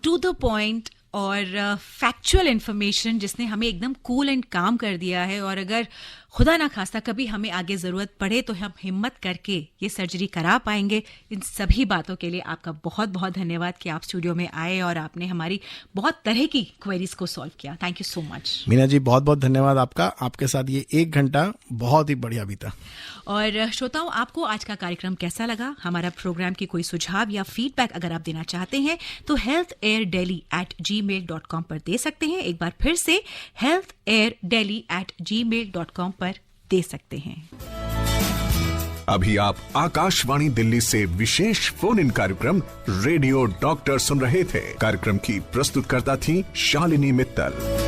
टू द पॉइंट और फैक्चुअल इंफॉर्मेशन जिसने हमें एकदम कूल एंड काम कर दिया है। और अगर खुदा ना खास्ता कभी हमें आगे ज़रूरत पड़े तो हम हिम्मत करके ये सर्जरी करा पाएंगे। इन सभी बातों के लिए आपका बहुत बहुत धन्यवाद कि आप स्टूडियो में आए और आपने हमारी बहुत तरह की क्वेरीज को सॉल्व किया। Thank you so much. Meena ji, बहुत बहुत धन्यवाद आपका। आपके साथ ये 1 घंटा बहुत ही बढ़िया बीता। और श्रोताओं, आपको आज का कार्यक्रम कैसा लगा? हमारा प्रोग्राम की कोई सुझाव या फीडबैक अगर आप देना चाहते हैं तो healthairdelhi@gmail.com पर दे सकते हैं। एक बार फिर से healthairdelhi@gmail.com पर दे सकते हैं। अभी आप आकाशवाणी दिल्ली से विशेष फोन इन कार्यक्रम रेडियो डॉक्टर सुन रहे थे। कार्यक्रम की प्रस्तुतकर्ता थी शालिनी मित्तल।